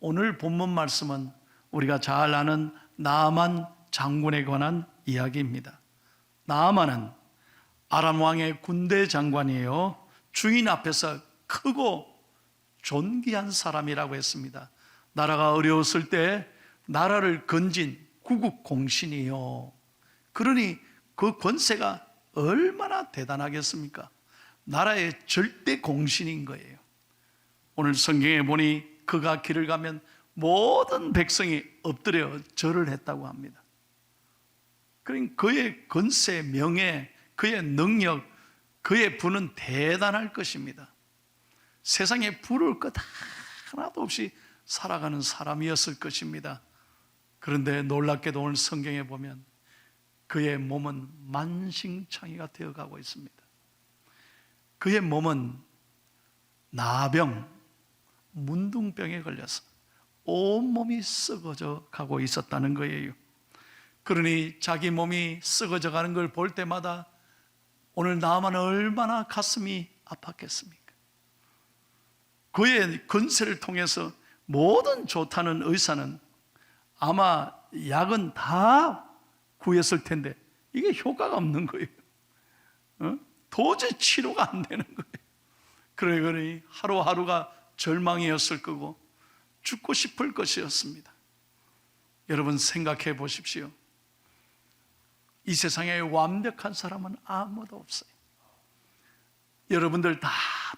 오늘 본문 말씀은 우리가 잘 아는 나아만 장군에 관한 이야기입니다. 나아만은 아람 왕의 군대 장관이에요. 주인 앞에서 크고 존귀한 사람이라고 했습니다. 나라가 어려웠을 때 나라를 건진 구국공신이요. 그러니 그 권세가 얼마나 대단하겠습니까? 나라의 절대 공신인 거예요. 오늘 성경에 보니 그가 길을 가면 모든 백성이 엎드려 절을 했다고 합니다. 그러니 그의 권세, 명예, 그의 능력, 그의 부는 대단할 것입니다. 세상에 부러울 것 하나도 없이 살아가는 사람이었을 것입니다. 그런데 놀랍게도 오늘 성경에 보면 그의 몸은 만신창이가 되어가고 있습니다. 그의 몸은 나병, 문둥병에 걸려서 온몸이 썩어져 가고 있었다는 거예요. 그러니 자기 몸이 썩어져 가는 걸 볼 때마다 오늘 나아만은 얼마나 가슴이 아팠겠습니까? 그의 권세를 통해서 모든 좋다는 의사는 아마 약은 다 구했을 텐데 이게 효과가 없는 거예요. 도저히 치료가 안 되는 거예요. 그러니 하루하루가 절망이었을 거고 죽고 싶을 것이었습니다. 여러분 생각해 보십시오. 이 세상에 완벽한 사람은 아무도 없어요. 여러분들 다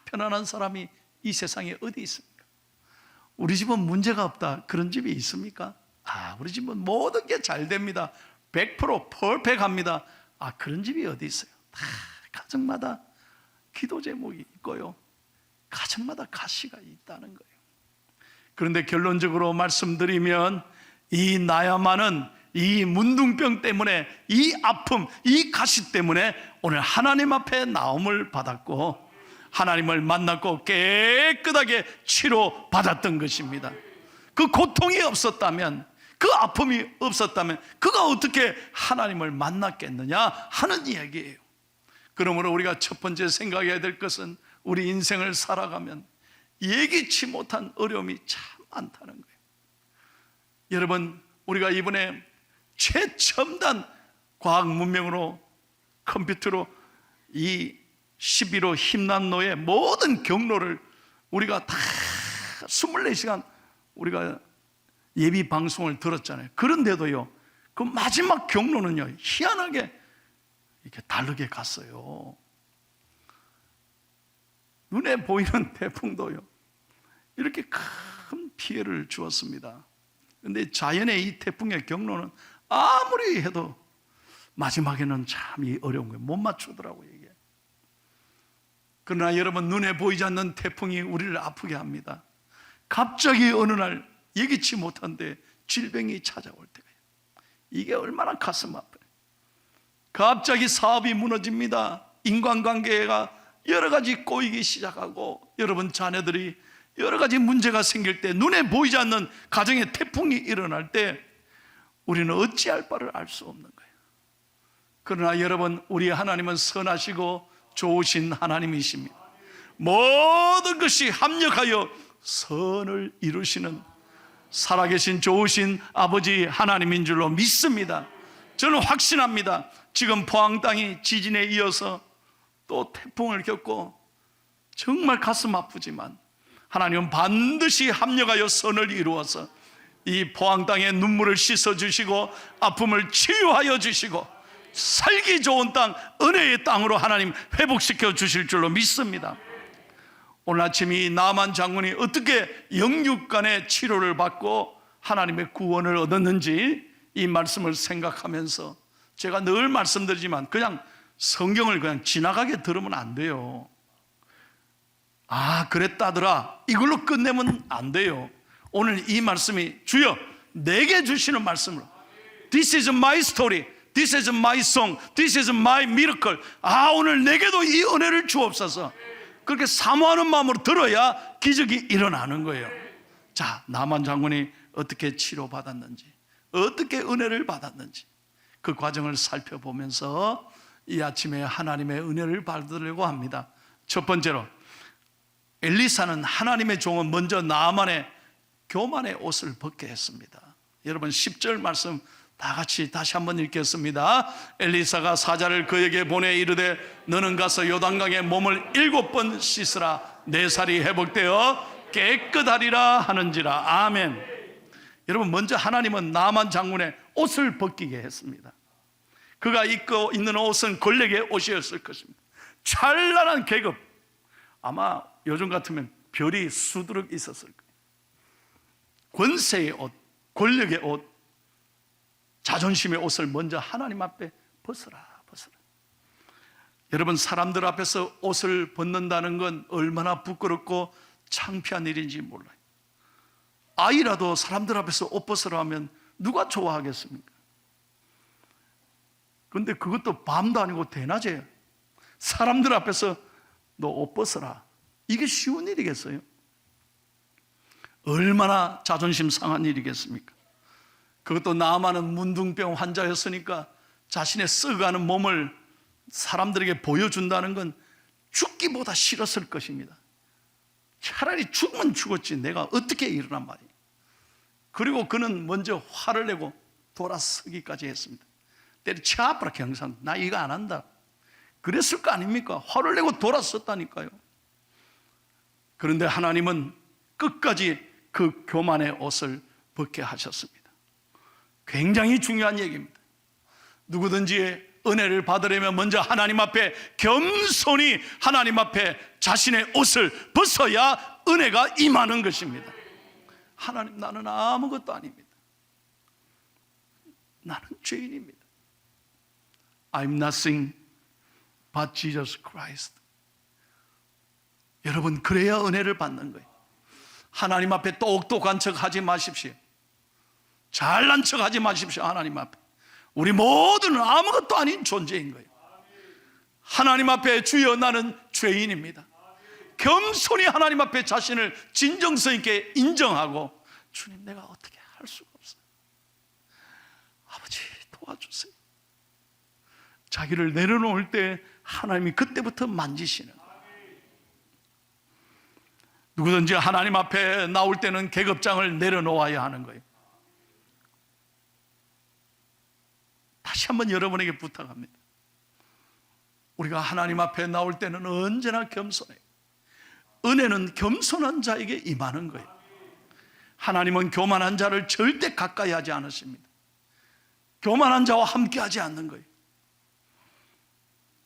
편안한 사람이 이 세상에 어디 있습니까? 우리 집은 문제가 없다, 그런 집이 있습니까? 우리 집은 모든 게 잘 됩니다, 100% 퍼펙트합니다. 그런 집이 어디 있어요? 다 가정마다 기도 제목이 있고요, 가정마다 가시가 있다는 거예요. 그런데 결론적으로 말씀드리면 이 나야만은 이 문둥병 때문에, 이 아픔, 이 가시 때문에 오늘 하나님 앞에 나옴을 받았고 하나님을 만났고 깨끗하게 치료받았던 것입니다. 그 고통이 없었다면, 그 아픔이 없었다면 그가 어떻게 하나님을 만났겠느냐 하는 이야기예요. 그러므로 우리가 첫 번째 생각해야 될 것은 우리 인생을 살아가면 예기치 못한 어려움이 참 많다는 거예요. 여러분, 우리가 이번에 최첨단 과학 문명으로, 컴퓨터로 이 11호 힘난로의 모든 경로를 우리가 다 24시간 우리가 예비 방송을 들었잖아요. 그런데도요, 그 마지막 경로는요, 희한하게 이렇게 다르게 갔어요. 눈에 보이는 태풍도요, 이렇게 큰 피해를 주었습니다. 그런데 자연의 이 태풍의 경로는 아무리 해도 마지막에는 참 이 어려운 거예요. 못 맞추더라고요, 이게. 그러나 여러분, 눈에 보이지 않는 태풍이 우리를 아프게 합니다. 갑자기 어느 날 예기치 못한데 질병이 찾아올 때가, 이게 얼마나 가슴 아파요. 갑자기 사업이 무너집니다. 인간관계가 여러 가지 꼬이기 시작하고, 여러분 자녀들이 여러 가지 문제가 생길 때, 눈에 보이지 않는 가정에 태풍이 일어날 때 우리는 어찌할 바를 알 수 없는 거예요. 그러나 여러분, 우리 하나님은 선하시고 좋으신 하나님이십니다. 모든 것이 합력하여 선을 이루시는 살아계신 좋으신 아버지 하나님인 줄로 믿습니다. 저는 확신합니다. 지금 포항 땅이 지진에 이어서 또 태풍을 겪고 정말 가슴 아프지만 하나님은 반드시 합력하여 선을 이루어서 이 포항 땅의 눈물을 씻어주시고 아픔을 치유하여 주시고 살기 좋은 땅, 은혜의 땅으로 하나님 회복시켜 주실 줄로 믿습니다. 오늘 아침 이 나만 장군이 어떻게 영육간의 치료를 받고 하나님의 구원을 얻었는지 이 말씀을 생각하면서 제가 늘 말씀드리지만 그냥 성경을 그냥 지나가게 들으면 안 돼요. 그랬다더라, 이걸로 끝내면 안 돼요. 오늘 이 말씀이 주여 내게 주시는 말씀으로, This is my story, This is my song, This is my miracle. 오늘 내게도 이 은혜를 주옵소서. 그렇게 사모하는 마음으로 들어야 기적이 일어나는 거예요. 자, 나만 장군이 어떻게 치료받았는지, 어떻게 은혜를 받았는지 그 과정을 살펴보면서 이 아침에 하나님의 은혜를 받으려고 합니다. 첫 번째로, 엘리사는 하나님의 종은 먼저 나아만의 교만의 옷을 벗게 했습니다. 여러분 10절 말씀 다 같이 다시 한번 읽겠습니다. 엘리사가 사자를 그에게 보내 이르되 너는 가서 요단강에 몸을 7번 씻으라. 내 살이 회복되어 깨끗하리라 하는지라. 아멘. 여러분 먼저 하나님은 나만 장군의 옷을 벗기게 했습니다. 그가 입고 있는 옷은 권력의 옷이었을 것입니다. 찬란한 계급, 아마 요즘 같으면 별이 수두룩 있었을 거예요. 권세의 옷, 권력의 옷, 자존심의 옷을 먼저 하나님 앞에 벗어라. 여러분 사람들 앞에서 옷을 벗는다는 건 얼마나 부끄럽고 창피한 일인지 몰라요. 아이라도 사람들 앞에서 옷 벗으라 하면 누가 좋아하겠습니까? 그런데 그것도 밤도 아니고 대낮에 사람들 앞에서 너 옷 벗어라, 이게 쉬운 일이겠어요? 얼마나 자존심 상한 일이겠습니까? 그것도 나아만은 문둥병 환자였으니까 자신의 썩어가는 몸을 사람들에게 보여준다는 건 죽기보다 싫었을 것입니다. 차라리 죽으면 죽었지 내가 어떻게 일어난 말이에요. 그리고 그는 먼저 화를 내고 돌아서기까지 했습니다. 때려치아프라 경상, 나 이거 안 한다 그랬을 거 아닙니까? 화를 내고 돌아섰다니까요. 그런데 하나님은 끝까지 그 교만의 옷을 벗게 하셨습니다. 굉장히 중요한 얘기입니다. 누구든지 은혜를 받으려면 먼저 하나님 앞에 겸손히 하나님 앞에 자신의 옷을 벗어야 은혜가 임하는 것입니다. 하나님, 나는 아무것도 아닙니다. 나는 죄인입니다. I'm nothing but Jesus Christ. 여러분, 그래야 은혜를 받는 거예요. 하나님 앞에 똑똑한 척 하지 마십시오. 잘난 척 하지 마십시오. 하나님 앞에 우리 모두는 아무것도 아닌 존재인 거예요. 하나님 앞에 주여 나는 죄인입니다. 겸손히 하나님 앞에 자신을 진정성 있게 인정하고, 주님 내가 어떻게 할 수가 없어요. 아버지 도와주세요. 자기를 내려놓을 때 하나님이 그때부터 만지시는 거예요. 누구든지 하나님 앞에 나올 때는 계급장을 내려놓아야 하는 거예요. 다시 한번 여러분에게 부탁합니다. 우리가 하나님 앞에 나올 때는 언제나 겸손해요. 은혜는 겸손한 자에게 임하는 거예요. 하나님은 교만한 자를 절대 가까이 하지 않으십니다. 교만한 자와 함께 하지 않는 거예요.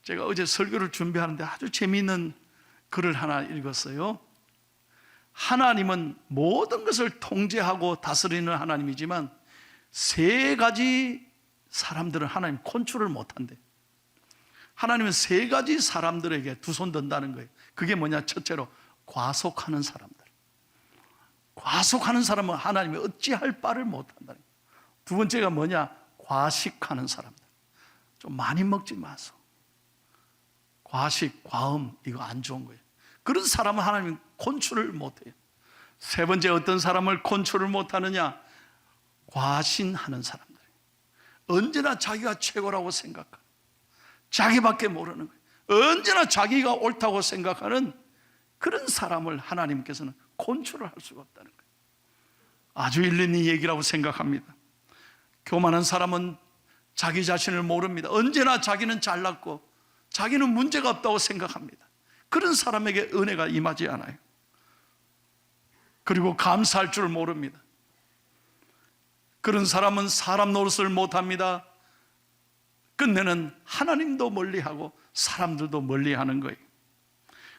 제가 어제 설교를 준비하는데 아주 재미있는 글을 하나 읽었어요. 하나님은 모든 것을 통제하고 다스리는 하나님이지만 세 가지 사람들은 하나님 컨트롤을 못한대. 하나님은 세 가지 사람들에게 두 손 든다는 거예요. 그게 뭐냐? 첫째로 과속하는 사람들. 과속하는 사람은 하나님이 어찌할 바를 못한다는 거예요. 두 번째가 뭐냐? 과식하는 사람들. 좀 많이 먹지 마소. 과식, 과음, 이거 안 좋은 거예요. 그런 사람은 하나님이 컨트롤을 못해요. 세 번째, 어떤 사람을 컨트롤을 못하느냐? 과신하는 사람들. 언제나 자기가 최고라고 생각하는, 자기밖에 모르는 거예요. 언제나 자기가 옳다고 생각하는 그런 사람을 하나님께서는 컨트롤할 수가 없다는 거예요. 아주 일리는 얘기라고 생각합니다. 교만한 사람은 자기 자신을 모릅니다. 언제나 자기는 잘났고 자기는 문제가 없다고 생각합니다. 그런 사람에게 은혜가 임하지 않아요. 그리고 감사할 줄 모릅니다. 그런 사람은 사람 노릇을 못합니다. 끝내는 하나님도 멀리하고 사람들도 멀리하는 거예요.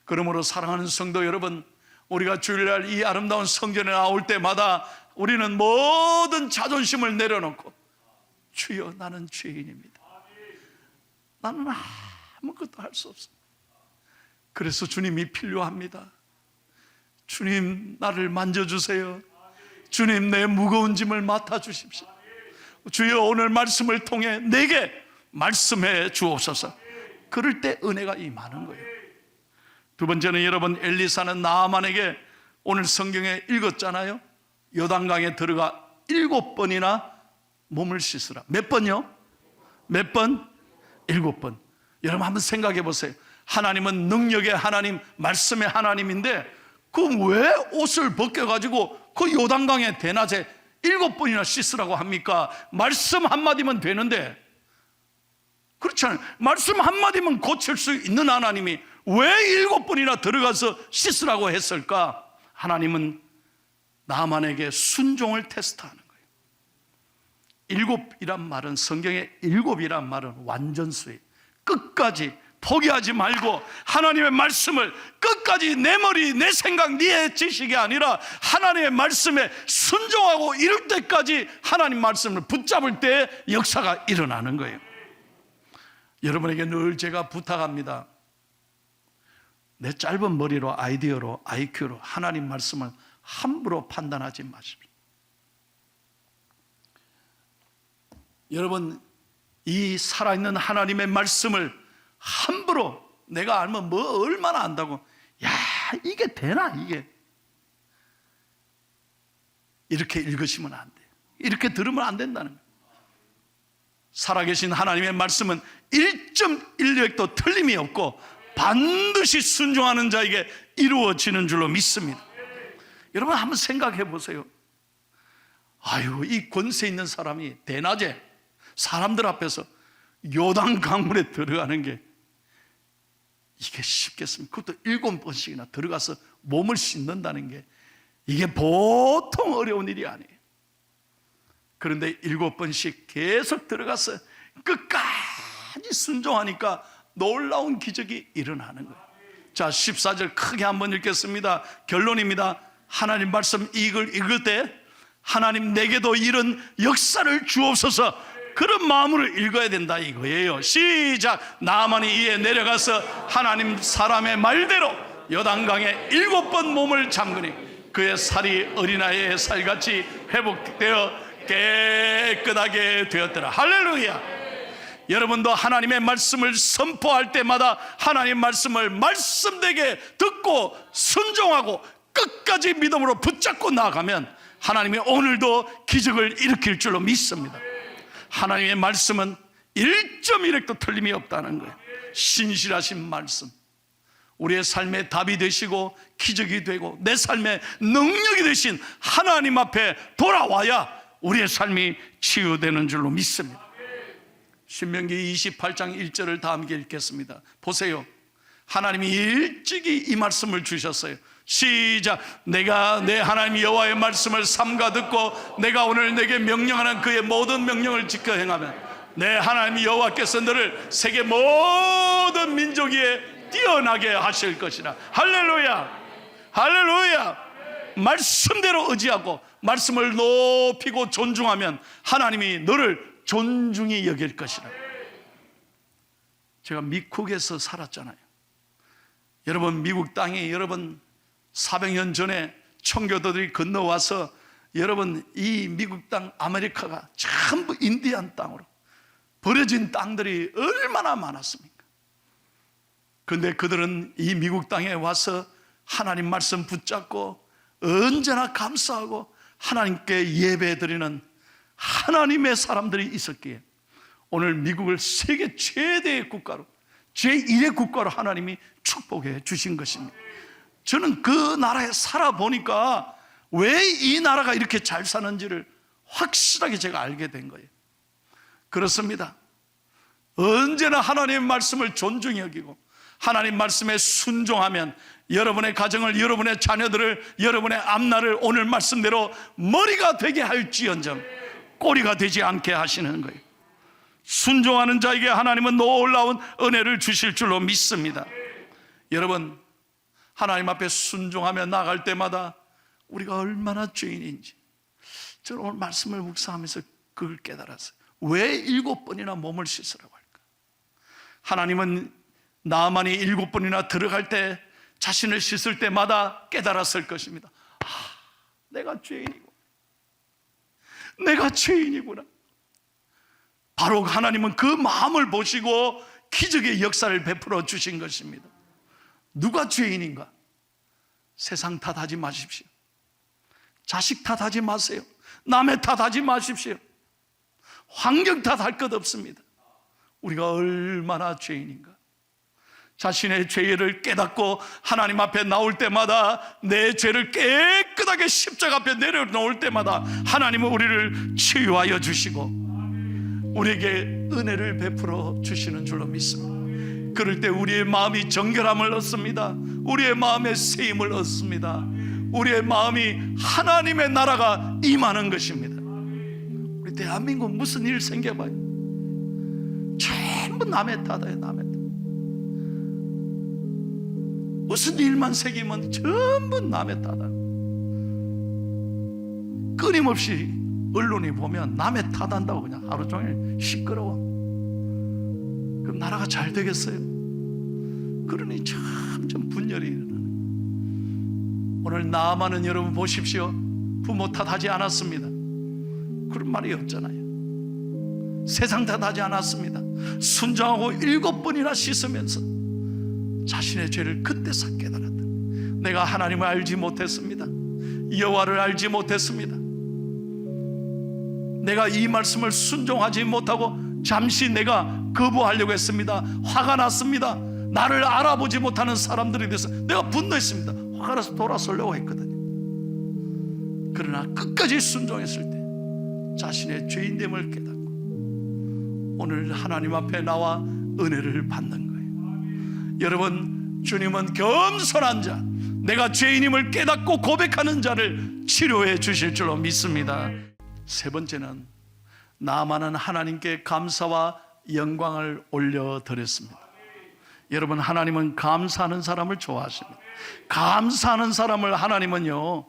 그러므로 사랑하는 성도 여러분, 우리가 주일날 이 아름다운 성전에 나올 때마다 우리는 모든 자존심을 내려놓고, 주여 나는 죄인입니다. 나는 아무것도 할 수 없습니다. 그래서 주님이 필요합니다. 주님 나를 만져주세요. 주님 내 무거운 짐을 맡아주십시오. 주여 오늘 말씀을 통해 내게 말씀해 주옵소서. 그럴 때 은혜가 임하는 거예요. 두 번째는 여러분, 엘리사는 나아만에게 오늘 성경에 읽었잖아요. 요단강에 들어가 7번이나 몸을 씻으라. 몇 번요? 몇 번? 7번. 여러분 한번 생각해 보세요. 하나님은 능력의 하나님, 말씀의 하나님인데 그 왜 옷을 벗겨가지고 그 요단강에 대낮에 7번이나 씻으라고 합니까? 말씀 한마디면 되는데, 그렇잖아요. 말씀 한마디면 고칠 수 있는 하나님이 왜 7번이나 들어가서 씻으라고 했을까? 하나님은 나만에게 순종을 테스트하는 거예요. 7이란 말은, 성경의 7이란 말은 완전수예요. 끝까지 포기하지 말고 하나님의 말씀을 끝까지 내 머리, 내 생각, 네 지식이 아니라 하나님의 말씀에 순종하고 이룰 때까지 하나님 말씀을 붙잡을 때 역사가 일어나는 거예요. 여러분에게 늘 제가 부탁합니다. 내 짧은 머리로, 아이디어로, IQ로 하나님 말씀을 함부로 판단하지 마십시오. 여러분, 이 살아있는 하나님의 말씀을 함부로 내가 알면 뭐 얼마나 안다고, 야, 이게 되나 이게, 이렇게 읽으시면 안 돼요. 이렇게 들으면 안 된다는 거예요. 살아계신 하나님의 말씀은 1.1획도 틀림이 없고 반드시 순종하는 자에게 이루어지는 줄로 믿습니다. 여러분 한번 생각해 보세요. 아유, 이 권세 있는 사람이 대낮에 사람들 앞에서 요단 강물에 들어가는 게 이게 쉽겠습니까? 그것도 7번씩이나 들어가서 몸을 씻는다는 게 이게 보통 어려운 일이 아니에요. 그런데 7번씩 계속 들어가서 끝까지 순종하니까 놀라운 기적이 일어나는 거예요. 자, 14절 크게 한번 읽겠습니다. 결론입니다. 하나님 말씀 이걸 읽을 때 하나님 내게도 이런 역사를 주옵소서, 그런 마음으로 읽어야 된다 이거예요. 시작. 나만이 이에 내려가서 하나님 사람의 말대로 요단강에 7번 몸을 잠그니 그의 살이 어린아이의 살같이 회복되어 깨끗하게 되었더라. 할렐루야. 여러분도 하나님의 말씀을 선포할 때마다 하나님의 말씀을 말씀되게 듣고 순종하고 끝까지 믿음으로 붙잡고 나아가면 하나님이 오늘도 기적을 일으킬 줄로 믿습니다. 하나님의 말씀은 1.1획도 틀림이 없다는 거예요. 신실하신 말씀, 우리의 삶의 답이 되시고 기적이 되고 내 삶의 능력이 되신 하나님 앞에 돌아와야 우리의 삶이 치유되는 줄로 믿습니다. 신명기 28장 1절을 다 함께 읽겠습니다. 보세요. 하나님이 일찍이 이 말씀을 주셨어요. 시작. 내가 내 하나님 여호와의 말씀을 삼가 듣고 내가 오늘 내게 명령하는 그의 모든 명령을 지켜 행하면 내 하나님 여호와께서 너를 세계 모든 민족 위에 뛰어나게 하실 것이라. 할렐루야. 할렐루야. 말씀대로 의지하고 말씀을 높이고 존중하면 하나님이 너를 존중히 여길 것이라. 제가 미국에서 살았잖아요. 여러분, 미국 땅에 여러분 400년 전에 청교도들이 건너와서 여러분 이 미국 땅 아메리카가 전부 인디안 땅으로 버려진 땅들이 얼마나 많았습니까? 그런데 그들은 이 미국 땅에 와서 하나님 말씀 붙잡고 언제나 감사하고 하나님께 예배드리는 하나님의 사람들이 있었기에 오늘 미국을 세계 최대의 국가로, 제1의 국가로 하나님이 축복해 주신 것입니다. 저는 그 나라에 살아보니까 왜 이 나라가 이렇게 잘 사는지를 확실하게 제가 알게 된 거예요. 그렇습니다. 언제나 하나님의 말씀을 존중히 여기고 하나님 말씀에 순종하면 여러분의 가정을, 여러분의 자녀들을, 여러분의 앞날을 오늘 말씀대로 머리가 되게 할지언정 꼬리가 되지 않게 하시는 거예요. 순종하는 자에게 하나님은 놀라운 은혜를 주실 줄로 믿습니다. 여러분, 하나님 앞에 순종하며 나갈 때마다 우리가 얼마나 죄인인지 저는 오늘 말씀을 묵상하면서 그걸 깨달았어요. 왜 7번이나 몸을 씻으라고 할까? 하나님은 나만이 7번이나 들어갈 때 자신을 씻을 때마다 깨달았을 것입니다. 내가 죄인이고 내가 죄인이구나. 바로 하나님은 그 마음을 보시고 기적의 역사를 베풀어 주신 것입니다. 누가 죄인인가? 세상 탓하지 마십시오. 자식 탓하지 마세요. 남의 탓하지 마십시오. 환경 탓할 것 없습니다. 우리가 얼마나 죄인인가. 자신의 죄를 깨닫고 하나님 앞에 나올 때마다, 내 죄를 깨끗하게 십자가 앞에 내려놓을 때마다 하나님은 우리를 치유하여 주시고 우리에게 은혜를 베풀어 주시는 줄로 믿습니다. 그럴 때 우리의 마음이 정결함을 얻습니다. 우리의 마음에 세임을 얻습니다. 우리의 마음이 하나님의 나라가 임하는 것입니다. 우리 대한민국 무슨 일 생겨봐요. 전부 남의 탓이에요. 남의 탓. 무슨 일만 생기면 전부 남의 탓이에요. 끊임없이 언론이 보면 남의 탓한다고 그냥 하루 종일 시끄러워. 그럼 나라가 잘 되겠어요? 그러니 점점 분열이 일어나는. 오늘 나아만은 여러분 보십시오. 부모 탓하지 않았습니다. 그런 말이 없잖아요. 세상 탓하지 않았습니다. 순종하고 7번이나 씻으면서 자신의 죄를 그때서 깨달았다. 내가 하나님을 알지 못했습니다. 여호와를 알지 못했습니다. 내가 이 말씀을 순종하지 못하고 잠시 내가 거부하려고 했습니다. 화가 났습니다. 나를 알아보지 못하는 사람들에 대해서 내가 분노했습니다. 화가 나서 돌아서려고 했거든요. 그러나 끝까지 순종했을 때 자신의 죄인됨을 깨닫고 오늘 하나님 앞에 나와 은혜를 받는 거예요. 여러분, 주님은 겸손한 자, 내가 죄인임을 깨닫고 고백하는 자를 치료해 주실 줄로 믿습니다. 세 번째는 나아만은 하나님께 감사와 영광을 올려드렸습니다. 여러분, 하나님은 감사하는 사람을 좋아하십니다. 감사하는 사람을 하나님은요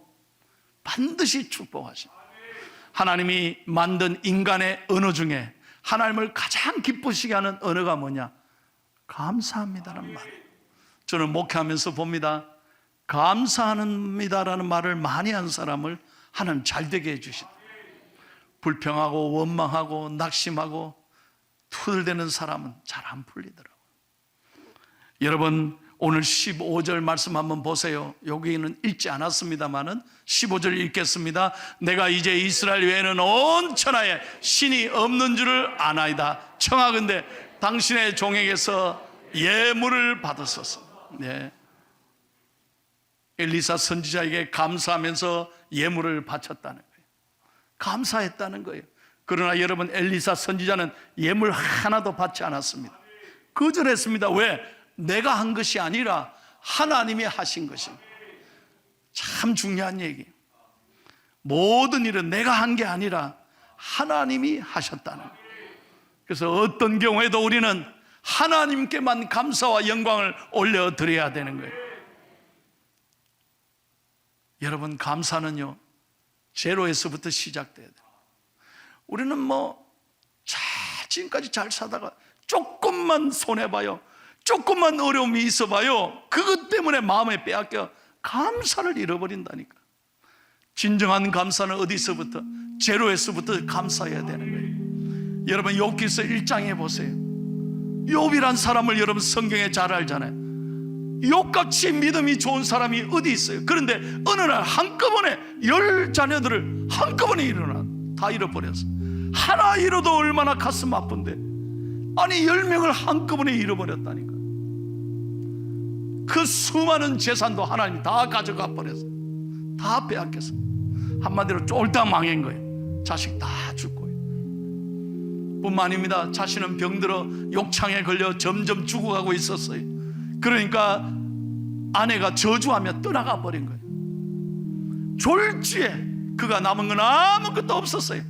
반드시 축복하십니다. 하나님이 만든 인간의 언어 중에 하나님을 가장 기쁘시게 하는 언어가 뭐냐? 감사합니다라는 말이에요. 저는 목회하면서 봅니다. 감사합니다라는 말을 많이 한 사람을 하나님 잘 되게 해주시다. 불평하고 원망하고 낙심하고 투덜대는 사람은 잘 안 풀리더라고요. 여러분, 오늘 15절 말씀 한번 보세요. 여기는 읽지 않았습니다만은 15절 읽겠습니다. 내가 이제 이스라엘 외에는 온 천하에 신이 없는 줄을 아나이다. 청하건대 당신의 종에게서 예물을 받았었어. 네. 엘리사 선지자에게 감사하면서 예물을 바쳤다는 거예요. 감사했다는 거예요. 그러나 여러분, 엘리사 선지자는 예물 하나도 받지 않았습니다. 거절했습니다. 왜? 내가 한 것이 아니라 하나님이 하신 것입니다. 참 중요한 얘기예요. 모든 일은 내가 한 게 아니라 하나님이 하셨다는 거예요. 그래서 어떤 경우에도 우리는 하나님께만 감사와 영광을 올려드려야 되는 거예요. 여러분, 감사는요 제로에서부터 시작돼야 돼요. 우리는 지금까지 잘 사다가 조금만 손해봐요, 조금만 어려움이 있어봐요, 그것 때문에 마음에 빼앗겨 감사를 잃어버린다니까. 진정한 감사는 어디서부터? 제로에서부터 감사해야 되는 거예요. 여러분, 욥기서 1장에 보세요. 욥이란 사람을 여러분 성경에 잘 알잖아요. 욥같이 믿음이 좋은 사람이 어디 있어요? 그런데 어느 날 한꺼번에 10자녀들을 한꺼번에 다 잃어버렸어. 하나 잃어도 얼마나 가슴 아픈데, 아니 10명을 한꺼번에 잃어버렸다니까. 그 수많은 재산도 하나님이 다 가져가 버렸어. 다 빼앗겼어. 한마디로 쫄딱 망한 거예요. 자식 다 죽고. 뿐만 아닙니다. 자신은 병들어 욕창에 걸려 점점 죽어가고 있었어요. 그러니까 아내가 저주하며 떠나가 버린 거예요. 졸지에 그가 남은 건 아무것도 없었어요.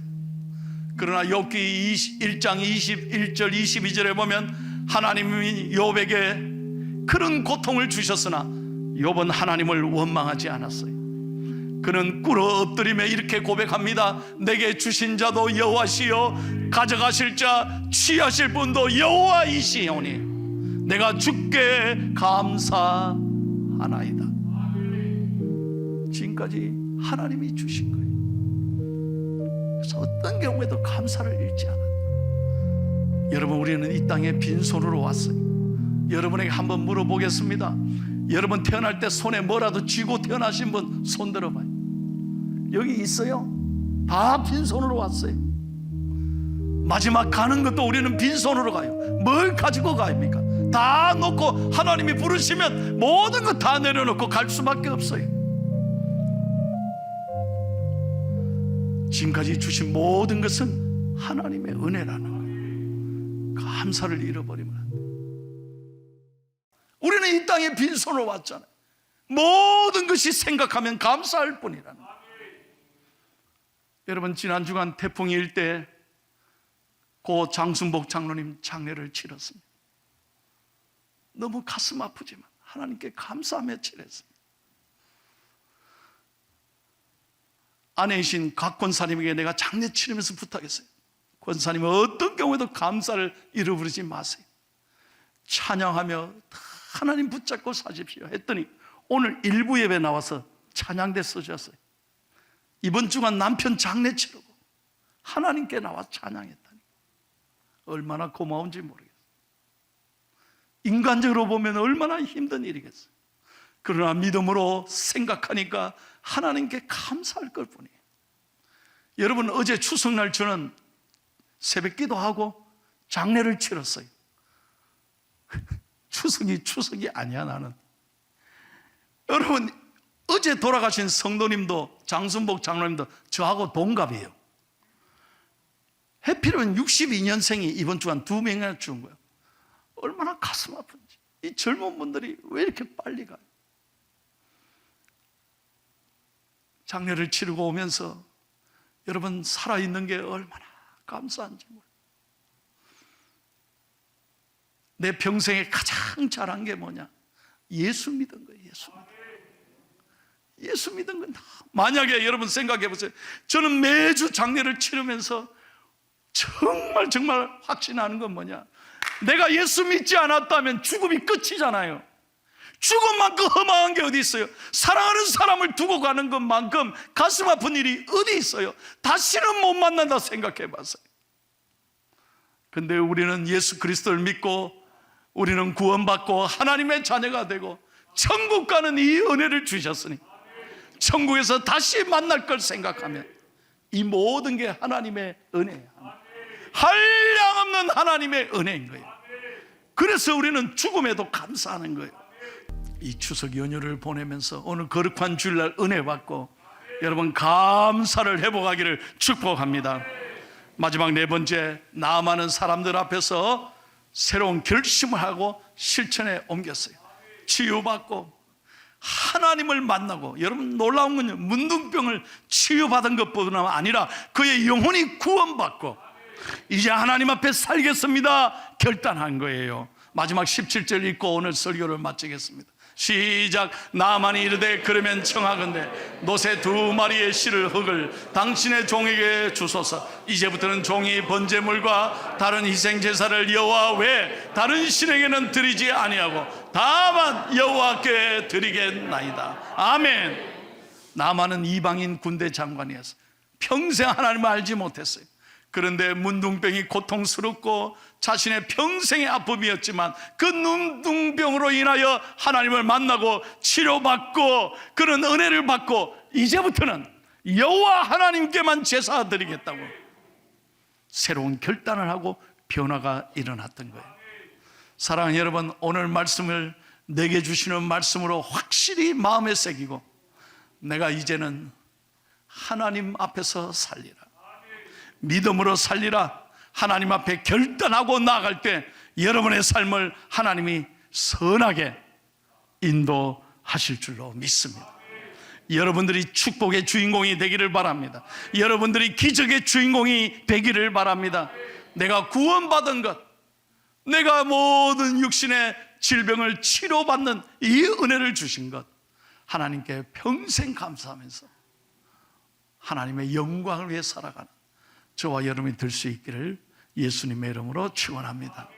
그러나 욥기 1장 21절 22절에 보면 하나님이 욥에게 그런 고통을 주셨으나 욥은 하나님을 원망하지 않았어요. 그는 꿇어 엎드리며 이렇게 고백합니다. 내게 주신 자도 여호와시요 가져가실 자 취하실 분도 여호와이시오니 내가 주께 감사하나이다. 지금까지 하나님이 주신 거예요. 그래서 어떤 경우에도 감사를 잃지 않아요. 여러분, 우리는 이 땅에 빈손으로 왔어요. 여러분에게 한번 물어보겠습니다. 여러분 태어날 때 손에 뭐라도 쥐고 태어나신 분 손 들어봐요. 여기 있어요? 다 빈손으로 왔어요. 마지막 가는 것도 우리는 빈손으로 가요. 뭘 가지고 갑니까? 다 놓고 하나님이 부르시면 모든 것 다 내려놓고 갈 수밖에 없어요. 지금까지 주신 모든 것은 하나님의 은혜라는 거예요. 감사를 잃어버리면 안 돼요. 우리는 이 땅에 빈손으로 왔잖아요. 모든 것이 생각하면 감사할 뿐이라는 거예요. 여러분, 지난 주간 태풍이 일 때 고 장순복 장로님 장례를 치렀습니다. 너무 가슴 아프지만 하나님께 감사하며 치렀습니다. 아내이신 각 권사님에게 내가 장례 치르면서 부탁했어요. 권사님은 어떤 경우에도 감사를 잃어버리지 마세요. 찬양하며 하나님 붙잡고 사십시오 했더니 오늘 일부 예배 나와서 찬양대 써주셨어요. 이번 주간 남편 장례 치르고 하나님께 나와 찬양했다니 얼마나 고마운지 모르겠어요. 인간적으로 보면 얼마나 힘든 일이겠어요. 그러나 믿음으로 생각하니까 하나님께 감사할 걸 뿐이에요. 여러분, 어제 추석날 저는 새벽 기도하고 장례를 치렀어요. 추석이 아니야 나는. 여러분, 어제 돌아가신 성도님도 장순복 장로님도 저하고 동갑이에요. 해필이면 62년생이 이번 주간 2명이나 죽은 거예요. 얼마나 가슴 아픈지. 이 젊은 분들이 왜 이렇게 빨리 가요? 장례를 치르고 오면서 여러분, 살아있는 게 얼마나 감사한지 몰라요. 내 평생에 가장 잘한 게 뭐냐? 예수 믿은 거예요. 예수 믿은 건 만약에 여러분 생각해 보세요. 저는 매주 장례를 치르면서 정말 확신하는 건 뭐냐? 내가 예수 믿지 않았다면 죽음이 끝이잖아요. 죽음만큼 허망한 게 어디 있어요? 사랑하는 사람을 두고 가는 것만큼 가슴 아픈 일이 어디 있어요? 다시는 못 만난다 생각해 봤어요. 근데 우리는 예수 그리스도를 믿고 우리는 구원받고 하나님의 자녀가 되고 천국 가는 이 은혜를 주셨으니 천국에서 다시 만날 걸 생각하면 이 모든 게 하나님의 은혜예요. 한량없는 하나님의 은혜인 거예요. 그래서 우리는 죽음에도 감사하는 거예요. 이 추석 연휴를 보내면서 오늘 거룩한 주일날 은혜 받고 여러분 감사를 회복하기를 축복합니다. 마지막 네 번째, 나 많은 사람들 앞에서 새로운 결심을 하고 실천에 옮겼어요. 치유받고 하나님을 만나고, 여러분 놀라운 건요, 문둥병을 치유받은 것뿐만 아니라 그의 영혼이 구원받고 이제 하나님 앞에 살겠습니다 결단한 거예요. 마지막 17절 읽고 오늘 설교를 마치겠습니다. 시작. 나만이 이르되 그러면 청하건대 노새 2마리의 실을 흙을 당신의 종에게 주소서. 이제부터는 종이 번제물과 다른 희생제사를 여호와 외 다른 신에게는 드리지 아니하고 다만 여호와께 드리겠나이다. 아멘. 나만은 이방인 군대 장관이었어요. 평생 하나님을 알지 못했어요. 그런데 문둥병이 고통스럽고 자신의 평생의 아픔이었지만 그 문둥병으로 인하여 하나님을 만나고 치료받고 그런 은혜를 받고 이제부터는 여호와 하나님께만 제사 드리겠다고 새로운 결단을 하고 변화가 일어났던 거예요. 사랑하는 여러분, 오늘 말씀을 내게 주시는 말씀으로 확실히 마음에 새기고 내가 이제는 하나님 앞에서 살리라, 믿음으로 살리라, 하나님 앞에 결단하고 나아갈 때 여러분의 삶을 하나님이 선하게 인도하실 줄로 믿습니다. 여러분들이 축복의 주인공이 되기를 바랍니다. 여러분들이 기적의 주인공이 되기를 바랍니다. 내가 구원받은 것, 내가 모든 육신의 질병을 치료받는 이 은혜를 주신 것 하나님께 평생 감사하면서 하나님의 영광을 위해 살아가는 저와 여러분이 될 수 있기를 예수님의 이름으로 축원합니다.